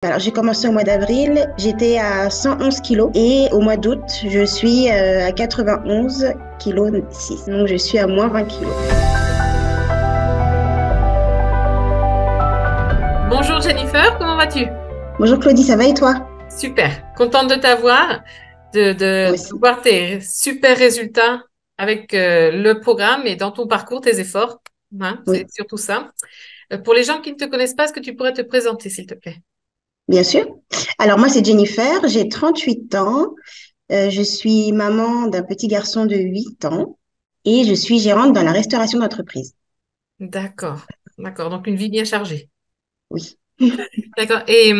Alors, j'ai commencé au mois d'avril, j'étais à 111 kilos et au mois d'août, je suis à 91 kilos 6. Donc, je suis à moins 20 kilos. Bonjour Jennifer, comment vas-tu? Bonjour Claudie, ça va et toi? Super, contente de t'avoir, Moi de aussi. voir tes super résultats avec le programme et dans ton parcours, tes efforts. Hein, c'est Oui, surtout ça. Pour les gens qui ne te connaissent pas, est-ce que tu pourrais te présenter, s'il te plaît? bien sûr. Alors, moi, c'est Jennifer, j'ai 38 ans. Je suis maman d'un petit garçon de 8 ans et je suis gérante dans la restauration d'entreprise. D'accord, d'accord. Donc une vie bien chargée. Oui. D'accord. Et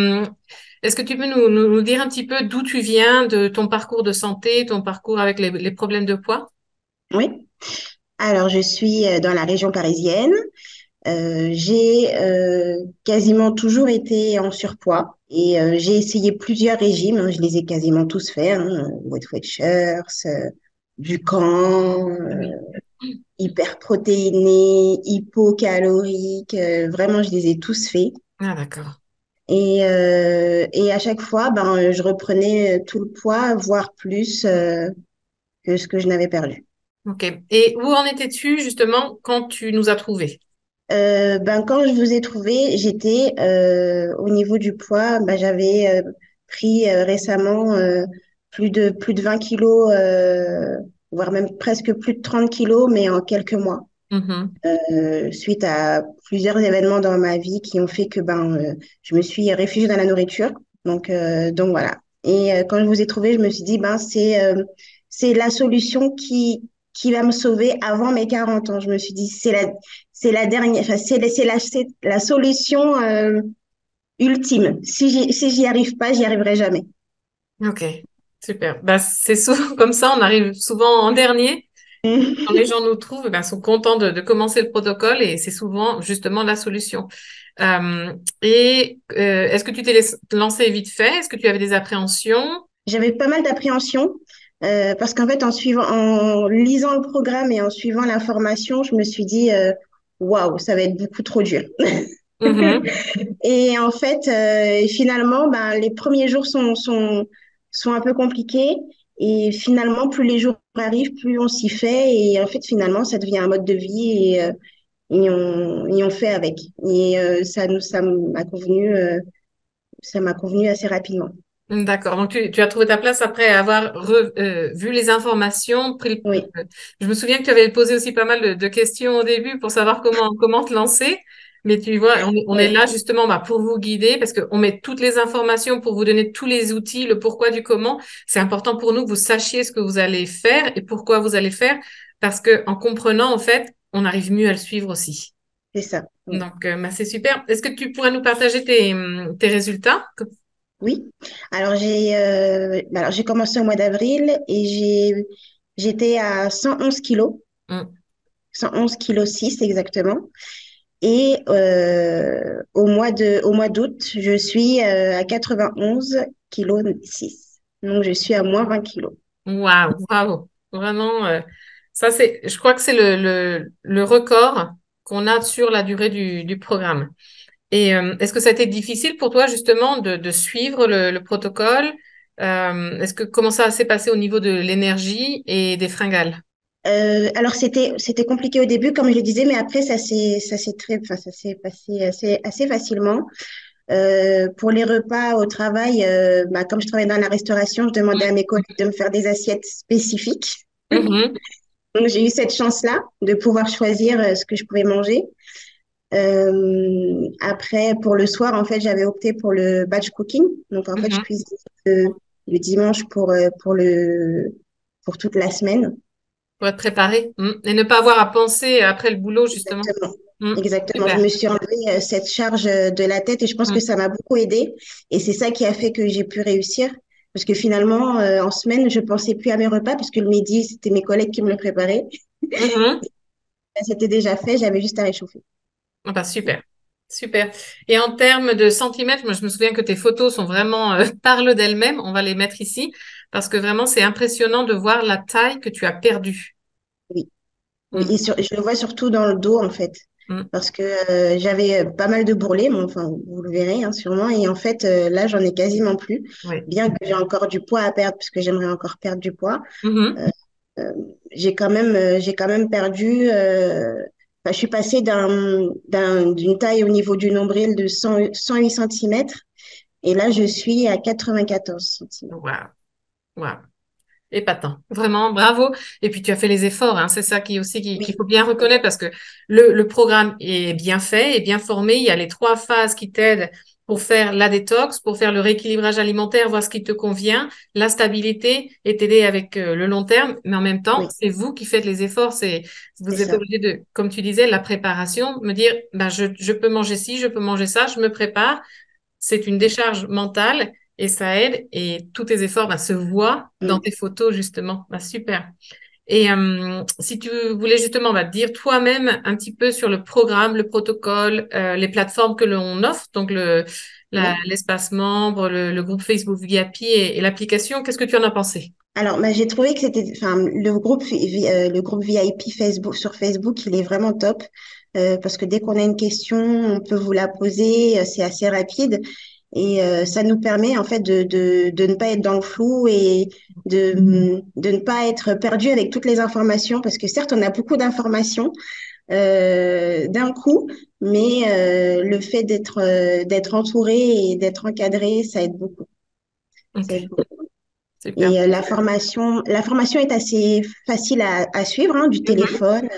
est-ce que tu peux nous dire un petit peu d'où tu viens, de ton parcours de santé, ton parcours avec les problèmes de poids? Oui. Alors, je suis dans la région parisienne. J'ai quasiment toujours été en surpoids et j'ai essayé plusieurs régimes, hein, je les ai quasiment tous faits, hein, Weight Watchers, du camp, Oui. hyperprotéiné, hypocalorique, vraiment je les ai tous faits. Ah, d'accord. Et à chaque fois, ben, je reprenais tout le poids, voire plus que ce que je n'avais perdu. Ok. Et où en étais-tu justement quand tu nous as trouvés? Ben, quand je vous ai trouvé, j'étais au niveau du poids, ben, j'avais pris récemment plus de 20 kilos, voire même presque plus de 30 kilos, mais en quelques mois, Mhm. suite à plusieurs événements dans ma vie qui ont fait que je me suis réfugiée dans la nourriture. Donc voilà. Et quand je vous ai trouvé, je me suis dit, ben, c'est la solution qui va me sauver avant mes 40 ans. Je me suis dit, c'est la dernière, enfin, c'est la solution ultime. Si j'y arrive pas, j'y arriverai jamais. Ok, super. Bah, c'est souvent comme ça, on arrive souvent en dernier. Quand les gens nous trouvent, eh ben, sont contents de commencer le protocole et c'est souvent justement la solution. Est-ce que tu t'es lancé vite fait? Est-ce que tu avais des appréhensions? J'avais pas mal d'appréhension parce qu'en fait, en lisant le programme et en suivant la formation, je me suis dit, waouh, ça va être beaucoup trop dur. Mhm. Et en fait, finalement, ben, les premiers jours sont un peu compliqués. Et finalement, plus les jours arrivent, plus on s'y fait. Et en fait, finalement, ça devient un mode de vie et on fait avec. Et ça m'a convenu assez rapidement. D'accord. Donc, tu as trouvé ta place après avoir vu les informations. Oui, Je me souviens que tu avais posé aussi pas mal de questions au début pour savoir comment te lancer. Mais tu vois, on est oui, là justement bah, pour vous guider parce qu'on met toutes les informations pour vous donner tous les outils, le pourquoi du comment. C'est important pour nous que vous sachiez ce que vous allez faire et pourquoi vous allez faire parce que en comprenant, en fait, on arrive mieux à le suivre aussi. c'est ça. Oui. Donc, bah, c'est super. Est-ce que tu pourrais nous partager tes résultats? Oui. Alors j'ai commencé au mois d'avril et j'étais à 111 kilos, Hum. 111 kilos 6 exactement. Et au mois d'août, je suis à 91 kilos 6. Donc, je suis à moins 20 kilos. Waouh, waouh. Vraiment, ça c'est, je crois que c'est le record qu'on a sur la durée du programme. Et est-ce que ça a été difficile pour toi justement de suivre le protocole? Est-ce que comment ça s'est passé au niveau de l'énergie et des fringales? Alors, c'était compliqué au début, comme je le disais, mais après, ça s'est passé assez facilement. Pour les repas au travail, comme je travaillais dans la restauration, je demandais à mes collègues de me faire des assiettes spécifiques. Mhm, Donc, j'ai eu cette chance-là de pouvoir choisir ce que je pouvais manger. Après, pour le soir, en fait, j'avais opté pour le batch cooking. Donc, en fait, je mhm. cuisine le dimanche pour toute la semaine. Pour être préparé. Et ne pas avoir à penser après le boulot justement. Exactement. Mm. Exactement. Je Super. me suis enlevé cette charge de la tête et je pense que Mm. ça m'a beaucoup aidée. Et c'est ça qui a fait que j'ai pu réussir. Parce que finalement, en semaine, je pensais plus à mes repas parce que le midi, c'était mes collègues qui me le préparaient. Mhm. C'était déjà fait, j'avais juste à réchauffer. Ah bah, super. Super. Et en termes de centimètres, moi je me souviens que tes photos sont vraiment parlent d'elles-mêmes. On va les mettre ici parce que vraiment c'est impressionnant de voir la taille que tu as perdue. Oui. Oui. Mm. Je le vois surtout dans le dos, en fait. Mm. parce que j'avais pas mal de bourrelets, mais enfin, vous le verrez hein, sûrement. Et en fait, là, j'en ai quasiment plus, Oui. bien que j'ai encore du poids à perdre, parce que j'aimerais encore perdre du poids. Mhm. Euh, euh, j'ai quand même perdu. Enfin, je suis passée d'une taille au niveau du nombril de 108 centimètres, et là, je suis à 94 centimètres. Waouh. Waouh. Épatant. Vraiment, bravo. Et puis tu as fait les efforts, hein. C'est ça qui aussi qu'il Oui, faut bien oui, reconnaître parce que le programme est bien fait, est bien formé. Il y a les trois phases qui t'aident pour faire la détox, pour faire le rééquilibrage alimentaire, voir ce qui te convient, la stabilité et t'aider avec le long terme. Mais en même temps, oui, c'est vous qui faites les efforts. C'est, c'est vous êtes ça. obligé de, comme tu disais, la préparation, me dire, ben, je peux manger ci, je peux manger ça, je me prépare. C'est une décharge mentale et ça aide et tous tes efforts se voient dans Mm. tes photos justement. Super. Et si tu voulais justement dire toi-même un petit peu sur le programme, le protocole, les plateformes que l'on offre, donc Oui. l'espace membre, le groupe Facebook VIP et l'application, qu'est-ce que tu en as pensé? Alors, bah, j'ai trouvé que c'était, enfin, le groupe VIP Facebook sur Facebook, il est vraiment top parce que dès qu'on a une question, on peut vous la poser, c'est assez rapide et ça nous permet en fait de ne pas être dans le flou et de ne pas être perdu avec toutes les informations parce que certes, on a beaucoup d'informations d'un coup, mais le fait d'être entouré et d'être encadré, ça aide beaucoup. Ok, Ça aide beaucoup. super. Et la formation est assez facile à suivre hein, du Mhm. téléphone.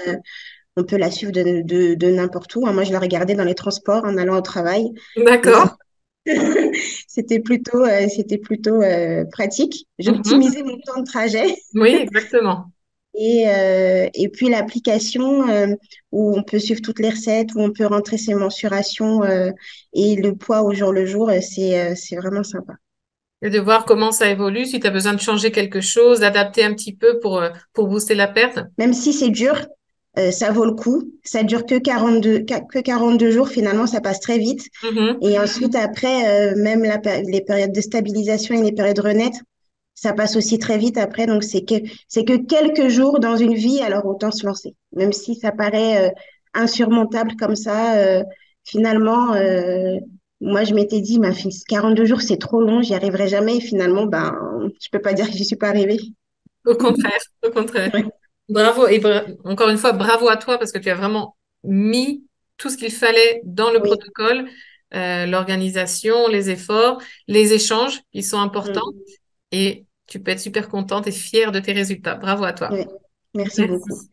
On peut la suivre de n'importe où, hein. Moi, je la regardais dans les transports en allant au travail. Donc, D'accord. c'était plutôt pratique. Mhm. J'optimisais mon temps de trajet. Oui, exactement. Et puis l'application où on peut suivre toutes les recettes, où on peut rentrer ses mensurations et le poids au jour le jour, c'est vraiment sympa. Et de voir comment ça évolue, si tu as besoin de changer quelque chose, d'adapter un petit peu pour booster la perte. Même si c'est dur, ça vaut le coup. Ça dure que 42 jours. Finalement, ça passe très vite. Mhm. Et ensuite, après, même les périodes de stabilisation et les périodes renettes, ça passe aussi très vite après. Donc, c'est que quelques jours dans une vie, alors autant se lancer. Même si ça paraît insurmontable comme ça, finalement, moi, je m'étais dit, 42 jours, c'est trop long, j'y arriverai jamais. Et finalement, ben, je peux pas dire que j'y suis pas arrivée. Au contraire, au contraire. Bravo et encore une fois, bravo à toi parce que tu as vraiment mis tout ce qu'il fallait dans le Oui. protocole, l'organisation, les efforts, les échanges qui sont importants Mm. et tu peux être super contente et fière de tes résultats. Bravo à toi. Oui. Merci beaucoup. Merci.